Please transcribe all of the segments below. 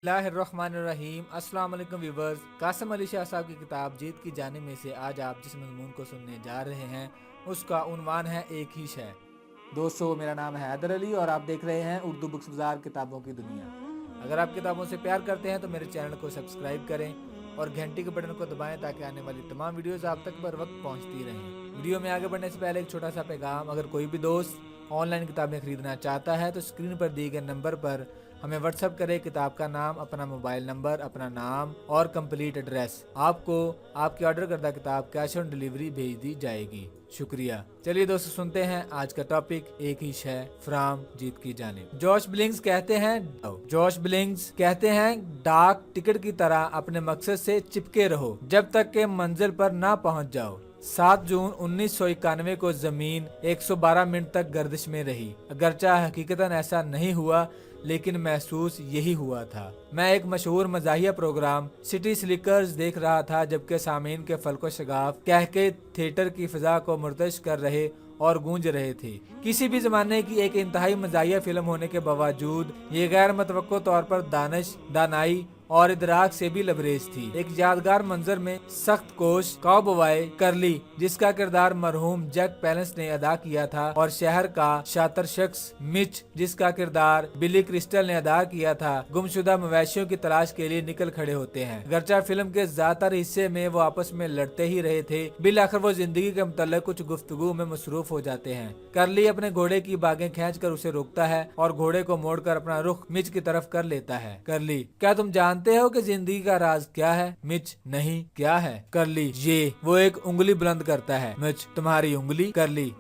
बिस्मिल्लाहिर्रहमानिर्रहीम। अस्सलाम वालेकुम व्यूवर्स। कासिम अली शाह साहब की किताब जीत की जानिब में से आज आप जिस मजमून को सुनने जा रहे हैं उसका उन्वान है एक ही शय। दोस्तों, मेरा नाम है हैदर अली और आप देख रहे हैं उर्दू बुक्स बाजार किताबों की दुनिया। अगर आप किताबों से प्यार करते हैं तो मेरे चैनल को सब्सक्राइब करें और घंटी के बटन को दबाएं ताकि आने वाली तमाम वीडियोस आप तक बर वक्त पहुंचती रहें। वीडियो में आगे बढ़ने से पहले एक छोटा सा पैगाम, अगर कोई भी दोस्त ऑनलाइन किताबें खरीदना चाहता है तो स्क्रीन पर दिए गए नंबर पर हमें व्हाट्सअप करें किताब का नाम, अपना मोबाइल नंबर, अपना नाम और कंप्लीट एड्रेस। आपको आपकी ऑर्डर करदा किताब कैश ऑन डिलीवरी भेज दी जाएगी। शुक्रिया। चलिए दोस्तों, सुनते हैं आज का टॉपिक एक ही शय फ्राम जीत की जानिब। जॉश बिलिंग्स कहते हैं डाक टिकट की तरह अपने मकसद से चिपके रहो जब तक के मंजिल पर ना पहुंच जाओ। 7 जून 1991 को जमीन 112 मिनट तक गर्दिश में रही। अगरचे हकीकतन ऐसा नहीं हुआ, लेकिन महसूस यही हुआ था। मैं एक मशहूर मज़ाहिया प्रोग्राम सिटी स्लीकर्स देख रहा था, जबकि सामीन के फलको शगाफ कह के थिएटर की फिजा को मुर्तश कर रहे और गूंज रहे थे। किसी भी जमाने की एक इंतहाई मज़ाहिया फिल्म होने के बावजूद ये गैर मुतवक्को तौर पर दानिश, दानाई और इदराक से भी लबरेज थी। एक यादगार मंजर में सख्त कोश काउबॉय करली, जिसका किरदार मरहूम जैक पैलेंस ने अदा किया था, और शहर का शातिर शख्स मिच, जिसका किरदार बिली क्रिस्टल ने अदा किया था, गुमशुदा मवेशियों की तलाश के लिए निकल खड़े होते हैं। गर्चा फिल्म के ज्यादातर हिस्से में वो आपस में लड़ते ही रहे थे, बिल आखिर वो जिंदगी के मुतल्लिक कुछ गुफ्तगू में मसरूफ हो जाते हैं। करली अपने घोड़े की बागें खींच कर उसे रोकता है और घोड़े को मोड़कर अपना रुख मिच की तरफ कर लेता है। करली, क्या तुम जानते हो कि जिंदगी का राज क्या है? मिच, नहीं, क्या है? करली, ये। वो एक उंगली बुलंद करता है। मिच, तुम्हारी उंगली? करली,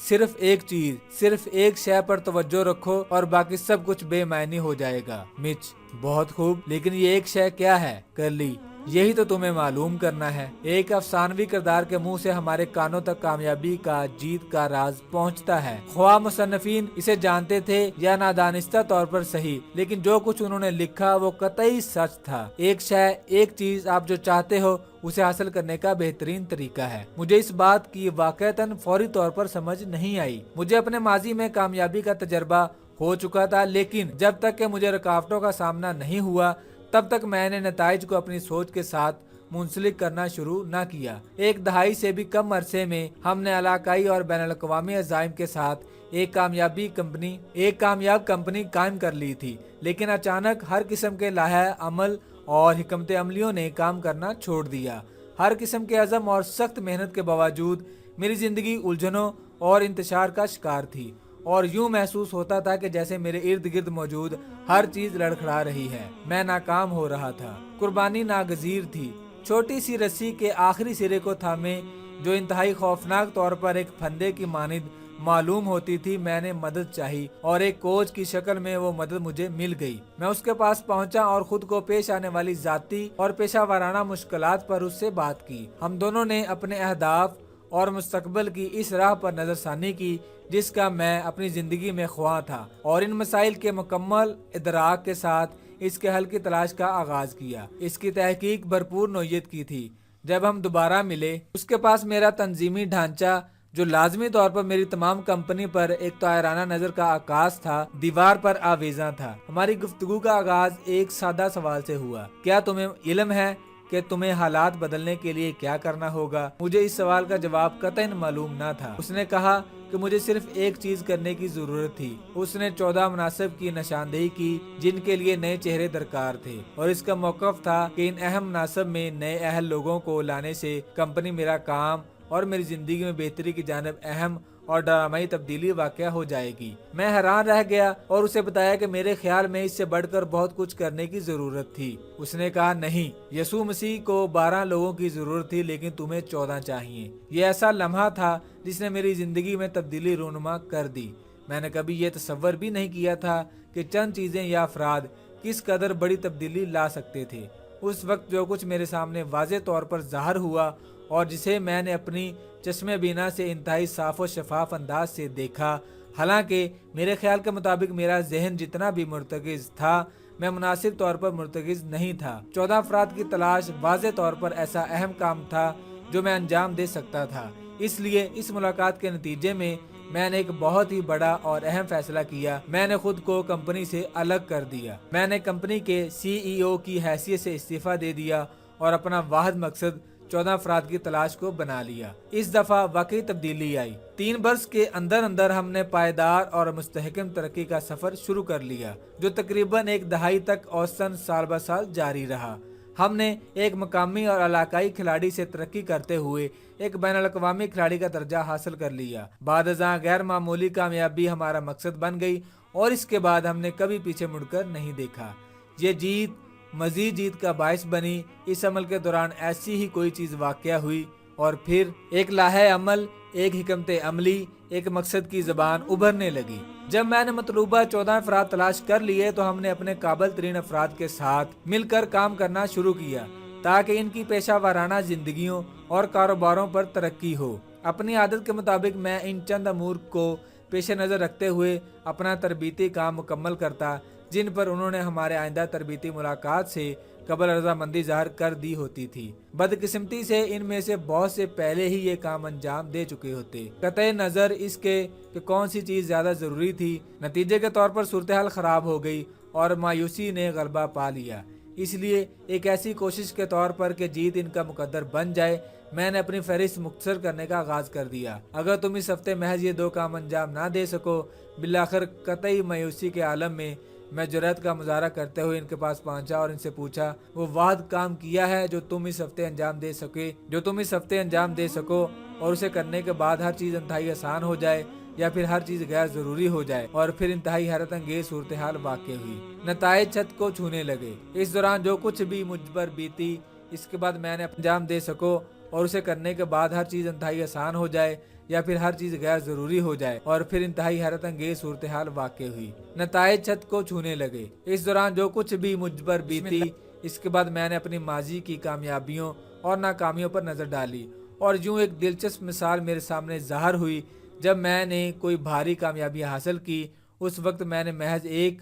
सिर्फ एक चीज, सिर्फ एक शय पर तवज्जो रखो और बाकी सब कुछ बेमायनी हो जाएगा। मिच, बहुत खूब, लेकिन ये एक शय क्या है? करली, यही तो तुम्हें मालूम करना है। एक अफसानवी किरदार के मुंह से हमारे कानों तक कामयाबी का, जीत का राज पहुंचता है। ख्वाह मुसन्निफीन इसे जानते थे या नादानिस्ता तौर पर सही, लेकिन जो कुछ उन्होंने लिखा वो कतई सच था। एक शय, एक चीज आप जो चाहते हो उसे हासिल करने का बेहतरीन तरीका है। मुझे इस बात की वाकईतन फौरी तौर पर समझ नहीं आई। मुझे अपने माजी में कामयाबी का तजर्बा हो चुका था, लेकिन जब तक कि मुझे रुकावटों का सामना नहीं हुआ तब तक मैंने नताइज को अपनी सोच के साथ मुंसलिक करना शुरू न किया। एक दहाई से भी कम अरसे में हमने इलाकाई और बैनुल-अक़वामी अज़ाइम के साथ एक कामयाब कंपनी कायम कर ली थी, लेकिन अचानक हर किस्म के लाहे अमल और हिकमत अमलियों ने काम करना छोड़ दिया। हर किस्म के अज़म और सख्त मेहनत के बावजूद मेरी जिंदगी उलझनों और इंतशार का शिकार थी, और यूं महसूस होता था कि जैसे मेरे इर्द गिर्द मौजूद हर चीज लड़खड़ा रही है। मैं नाकाम हो रहा था। कुर्बानी नागजीर थी। छोटी सी रस्सी के आखिरी सिरे को थामे, जो इंतहाई खौफनाक तौर पर एक फंदे की मानिद मालूम होती थी, मैंने मदद चाही और एक कोच की शक्ल में वो मदद मुझे मिल गई। मैं उसके पास पहुंचा और खुद को पेश आने वाली जाती और पेशा वाराना मुश्किलात पर उससे बात की। हम दोनों ने अपने अहदाफ और मुस्तकबिल की इस राह पर नजरसानी की जिसका मैं अपनी जिंदगी में ख्वाह था, और इन मसाइल के मुकम्मल इदराक के साथ इसके हल की तलाश का आगाज किया। इसकी तहकीक भरपूर नौयत की थी। जब हम दोबारा मिले, उसके पास मेरा तंजीमी ढांचा, जो लाजमी तौर पर मेरी तमाम कंपनी पर एक तायराना नजर का आकाश था, दीवार पर आवेजा था। हमारी गुफ्तगू का आगाज एक सादा सवाल से हुआ, क्या तुम्हें इल्म है कि तुम्हें हालात बदलने के लिए क्या करना होगा? मुझे इस सवाल का जवाब कतई मालूम न था। उसने कहा कि मुझे सिर्फ एक चीज करने की जरूरत थी। उसने 14 मुनासिब की निशानदेही की जिनके लिए नए चेहरे दरकार थे, और इसका मौक़िफ़ था कि इन अहम मुनासिब में नए अहल लोगों को लाने से कंपनी मेरा काम और मेरी जिंदगी में बेहतरी की जानिब अहम और ड्रामाई तब्दीली वाक़या हो जाएगी। मैं हैरान रह गया और उसे बताया कि मेरे ख्याल में इससे बढ़कर बहुत कुछ करने की जरूरत थी। उसने कहा, नहीं, यसू मसीह को 12 लोगों की जरूरत थी, लेकिन तुम्हें 14 चाहिए। ये ऐसा लम्हा था जिसने मेरी जिंदगी में तब्दीली रूनुमा कर दी। मैंने कभी ये तसव्वुर भी नहीं किया था कि चंद चीजें या अफराद किस कदर बड़ी तब्दीली ला सकते थे। उस वक्त जो कुछ मेरे सामने वाज़े तौर पर ज़ाहिर हुआ और जिसे मैंने अपनी चश्मे बीना से इंतहाई साफ और शफाफ अंदाज से देखा, हालांकि मेरे ख्याल के मुताबिक मेरा जहन जितना भी मुर्तकिज था, मैं मुनासिब तौर पर मुर्तकिज नहीं था। 14 अफराद की तलाश वाज़े तौर पर ऐसा अहम काम था जो मैं अंजाम दे सकता था। इसलिए इस मुलाकात के नतीजे में میں نے ایک بہت ہی بڑا اور اہم فیصلہ کیا۔ میں نے خود کو کمپنی سے الگ کر دیا۔ میں نے کمپنی کے CEO کی حیثیت سے استعفیٰ دے دیا اور اپنا واحد مقصد 14 افراد کی تلاش کو بنا لیا۔ اس دفعہ واقعی تبدیلی آئی۔ 3 برس کے اندر اندر ہم نے پائیدار اور مستحکم ترقی کا سفر شروع کر لیا، جو تقریباً 1 دہائی تک اوسطاً سال بہ سال جاری رہا۔ ہم نے ایک مقامی اور علاقائی کھلاڑی سے ترقی کرتے ہوئے ایک بین الاقوامی کھلاڑی کا درجہ حاصل کر لیا۔ بعد ازاں غیر معمولی کامیابی ہمارا مقصد بن گئی اور اس کے بعد ہم نے کبھی پیچھے مڑ کر نہیں دیکھا۔ یہ جیت مزید جیت کا باعث بنی۔ اس عمل کے دوران ایسی ہی کوئی چیز واقع ہوئی اور پھر ایک لاہے عمل، ایک حکمت عملی، ایک مقصد کی زبان ابھرنے لگی۔ جب میں نے مطلوبہ 14 افراد تلاش کر لیے تو ہم نے اپنے قابل ترین افراد کے ساتھ مل کر کام کرنا شروع کیا تاکہ ان کی پیشہ ورانہ زندگیوں اور کاروباروں پر ترقی ہو۔ اپنی عادت کے مطابق میں ان چند امور کو پیش نظر رکھتے ہوئے اپنا تربیتی کام مکمل کرتا جن پر انہوں نے ہمارے آئندہ تربیتی ملاقات سے قبل رضامندی ظاہر کر دی ہوتی تھی۔ بدقسمتی سے ان میں سے بہت سے پہلے ہی یہ کام انجام دے چکے ہوتے، قطع نظر اس کے کہ کون سی چیز زیادہ ضروری تھی۔ نتیجے کے طور پر صورتحال خراب ہو گئی اور مایوسی نے غلبہ پا لیا۔ اس لیے ایک ایسی کوشش کے طور پر کہ جیت ان کا مقدر بن جائے، میں نے اپنی فہرست مختصر کرنے کا آغاز کر دیا۔ اگر تم اس ہفتے محض یہ 2 کام انجام نہ دے سکو، بالآخر قطعی مایوسی کے عالم میں میں جرأت کا مظاہرہ کرتے ہوئے ان کے پاس پہنچا اور ان سے پوچھا، وہ واحد کام کیا ہے جو تم اس ہفتے انجام دے سکو اور اسے کرنے کے بعد ہر چیز انتہائی آسان ہو جائے یا پھر ہر چیز غیر ضروری ہو جائے؟ اور پھر انتہائی حیرت انگیز صورتحال واقع ہوئی۔ نتائج چھت کو چھونے لگے۔ اس دوران جو کچھ بھی مجھ پر بیتی، اس کے بعد میں نے انجام دے سکو اور اسے کرنے کے بعد ہر چیز انتہائی آسان ہو جائے یا پھر ہر چیز غیر ضروری ہو جائے، اور پھر انتہائی حیرت انگیز صورتحال واقع ہوئی۔ نتائج چھت کو چھونے لگے۔ اس دوران جو کچھ بھی مجھ پر بیتی، اس کے بعد میں نے اپنی ماضی کی کامیابیوں اور ناکامیوں پر نظر ڈالی اور یوں ایک دلچسپ مثال میرے سامنے ظاہر ہوئی۔ جب میں نے کوئی بھاری کامیابی حاصل کی، اس وقت میں نے محض ایک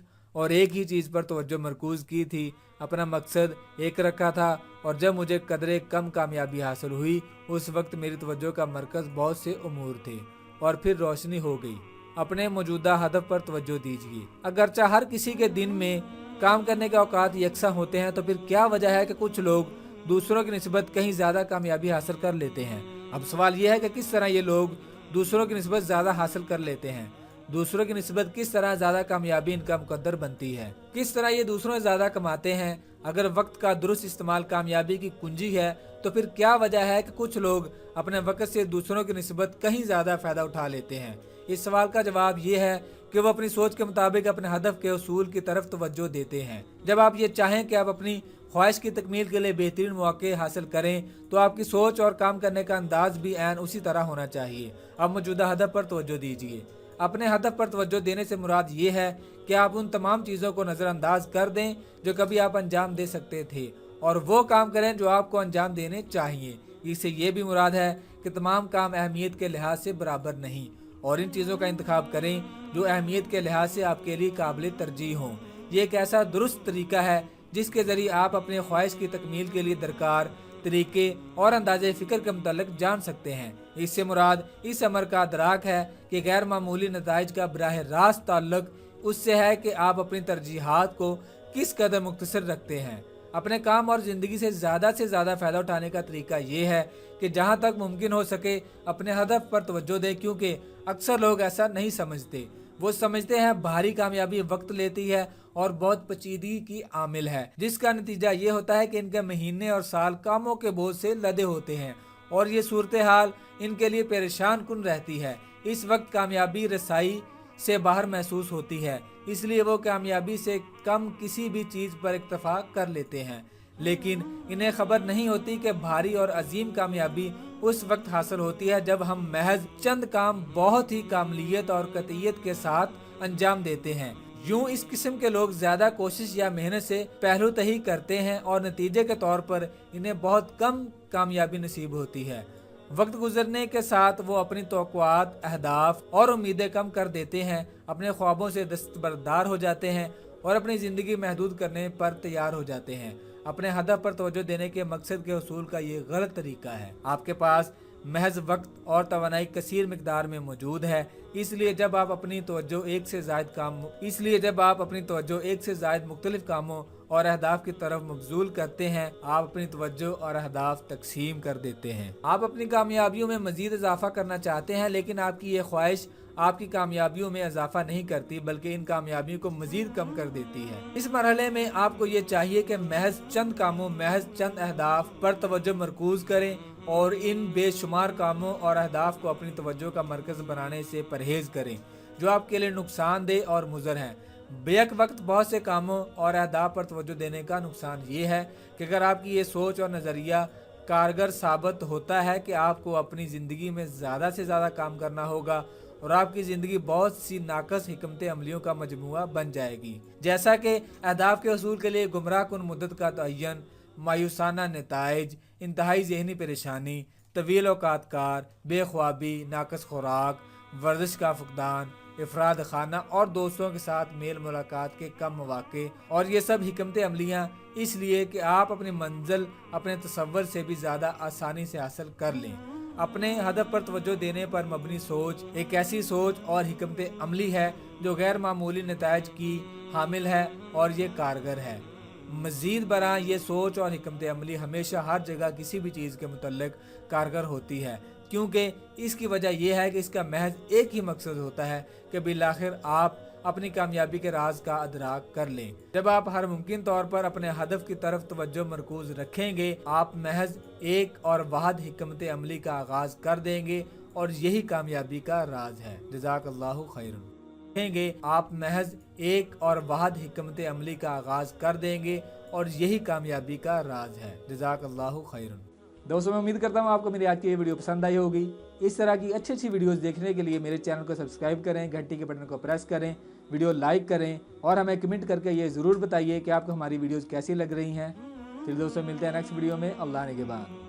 ہی چیز پر توجہ مرکوز کی تھی، اپنا مقصد ایک رکھا تھا، اور جب مجھے قدرے کم کامیابی حاصل ہوئی، اس وقت میری توجہ کا مرکز بہت سے امور تھے اور پھر روشنی ہو گئی۔ اپنے موجودہ ہدف پر توجہ دیجیے۔ اگرچہ ہر کسی کے دن میں کام کرنے کے اوقات یکساں ہوتے ہیں، تو پھر کیا وجہ ہے کہ کچھ لوگ دوسروں کی نسبت کہیں زیادہ کامیابی حاصل کر لیتے ہیں؟ اب سوال یہ ہے کہ کس طرح یہ لوگ دوسروں کی نسبت زیادہ حاصل کر لیتے ہیں؟ دوسروں کی نسبت کس طرح زیادہ کامیابی ان کا مقدر بنتی ہے؟ کس طرح یہ دوسروں سے زیادہ کماتے ہیں؟ اگر وقت کا درست استعمال کامیابی کی کنجی ہے، تو پھر کیا وجہ ہے کہ کچھ لوگ اپنے وقت سے دوسروں کی نسبت کہیں زیادہ فائدہ اٹھا لیتے ہیں؟ اس سوال کا جواب یہ ہے کہ وہ اپنی سوچ کے مطابق اپنے ہدف کے حصول کی طرف توجہ دیتے ہیں۔ جب آپ یہ چاہیں کہ آپ اپنی خواہش کی تکمیل کے لیے بہترین مواقع حاصل کریں، تو آپ کی سوچ اور کام کرنے کا انداز بھی عین اسی طرح ہونا چاہیے۔ اب موجودہ ہدف پر توجہ دیجیے۔ اپنے ہدف پر توجہ دینے سے مراد یہ ہے کہ آپ ان تمام چیزوں کو نظر انداز کر دیں جو کبھی آپ انجام دے سکتے تھے، اور وہ کام کریں جو آپ کو انجام دینے چاہیے۔ اس سے یہ بھی مراد ہے کہ تمام کام اہمیت کے لحاظ سے برابر نہیں، اور ان چیزوں کا انتخاب کریں جو اہمیت کے لحاظ سے آپ کے لیے قابل ترجیح ہوں۔ یہ ایک ایسا درست طریقہ ہے جس کے ذریعے آپ اپنے خواہش کی تکمیل کے لیے درکار طریقے اور انداز فکر کے متعلق جان سکتے ہیں۔ اس سے مراد اس امر کا ادراک ہے کہ غیر معمولی نتائج کا براہ راست تعلق اس سے ہے کہ آپ اپنی ترجیحات کو کس قدر مختصر رکھتے ہیں۔ اپنے کام اور زندگی سے زیادہ فائدہ اٹھانے کا طریقہ یہ ہے کہ جہاں تک ممکن ہو سکے اپنے ہدف پر توجہ دیں، کیونکہ اکثر لوگ ایسا نہیں سمجھتے۔ وہ سمجھتے ہیں بھاری کامیابی وقت لیتی ہے اور بہت پیچیدگی کی عامل ہے، جس کا نتیجہ یہ ہوتا ہے کہ ان کے مہینے اور سال کاموں کے بوجھ سے لدے ہوتے ہیں اور یہ صورتحال ان کے لیے پریشان کن رہتی ہے۔ اس وقت کامیابی رسائی سے باہر محسوس ہوتی ہے، اس لیے وہ کامیابی سے کم کسی بھی چیز پر اکتفا کر لیتے ہیں، لیکن انہیں خبر نہیں ہوتی کہ بھاری اور عظیم کامیابی اس وقت حاصل ہوتی ہے جب ہم محض چند کام بہت ہی کاملیت اور قطعیت کے ساتھ انجام دیتے ہیں۔ یوں اس قسم کے لوگ زیادہ کوشش یا محنت سے پہلو تہی کرتے ہیں اور نتیجے کے طور پر انہیں بہت کم کامیابی نصیب ہوتی ہے۔ وقت گزرنے کے ساتھ وہ اپنی توقعات، اہداف اور امیدیں کم کر دیتے ہیں، اپنے خوابوں سے دستبردار ہو جاتے ہیں اور اپنی زندگی محدود کرنے پر تیار ہو جاتے ہیں۔ اپنے ہدف پر توجہ دینے کے مقصد کے حصول کا یہ غلط طریقہ ہے۔ آپ کے پاس महज वक्त और तवानाई कसीर मिकदार में मौजूद है। इसलिए जब आप अपनी तवज्जो एक से ज़ायद मुख्तलिफ कामों और अहदाफ की तरफ मबजूल करते हैं, आप अपनी तवज्जो और अहदाफ तकसीम कर देते हैं। आप अपनी कामयाबियों में मजीद इजाफा करना चाहते हैं, लेकिन आपकी ये ख्वाहिश आपकी कामयाबियों में इजाफा नहीं करती बल्कि इन कामयाबियों को मजीद कम कर देती है। इस मरहले में आपको ये चाहिए कि महज चंद कामों, महज चंद अहदाफ पर तवज्जो मरकूज करें और इन बेशुमार कामों और अहदाफ को अपनी तवज्जो का मरकज बनाने से परहेज करें जो आपके लिए नुकसानदेह और मुज़र हैं। बेक वक्त बहुत से कामों और अहदाफ पर तवज्जो देने का नुकसान ये है कि अगर आपकी ये सोच और नज़रिया कारगर साबित होता है कि आपको अपनी ज़िंदगी में ज़्यादा से ज़्यादा काम करना होगा और आपकी ज़िंदगी बहुत सी नाकस हिकमत अमलियों का मजमुआ बन जाएगी, जैसा कि अहदाफ के असूल के लिए गुमराह कुन मुद्दत का तयन, मायूसाना नताइज, इंतहाई ज़हनी परेशानी, तवील औकात कार, बेख्वाबी, नाकस खुराक, वर्जिश का फुकदान, इफराद खाना और दोस्तों के साथ मेल मुलाकात के कम मौके। और ये सब हिकमत अमलियाँ इसलिए कि आप अपनी मंजिल अपने तसव्वुर से भी ज़्यादा आसानी से हासिल कर लें। अपने हदफ पर तवज्जो देने पर मबनी सोच एक ऐसी सोच और हिकमत अमली है जो गैर मामूली नताइज की हामिल है और ये कारगर है। मज़ीद बरा ये सोच और हिकमत अमली हमेशा हर जगह किसी भी चीज़ के मुतल्लिक कारगर होती है, क्योंकि इसकी वजह यह है कि इसका महज एक ही मकसद होता है कि बिलाखिर आप अपनी कामयाबी के राज का अदराक कर लें। जब आप हर मुमकिन तौर पर अपने हदफ की तरफ तवज्जो मरकूज रखेंगे, आप महज एक और वाहिद हिकमत अमली का आगाज कर देंगे और यही कामयाबी का राज है। जज़ाकल्लाहु खैरन। आप महज एक और वाहिद हिकमत अमली का आगाज कर देंगे और यही कामयाबी का राज है। जज़ाकल्लाहु खैरन। दोस्तों, मैं उम्मीद करता हूँ आपको मेरी आज की ये वीडियो पसंद आई होगी। इस तरह की अच्छी अच्छी वीडियोस देखने के लिए मेरे चैनल को सब्सक्राइब करें, घंटी के बटन को प्रेस करें, वीडियो लाइक करें और हमें कमेंट करके ये ज़रूर बताइए कि आपको हमारी वीडियोस कैसी लग रही हैं। फिर दोस्तों मिलते हैं नेक्स्ट वीडियो में, अल्लाह ने के बाद।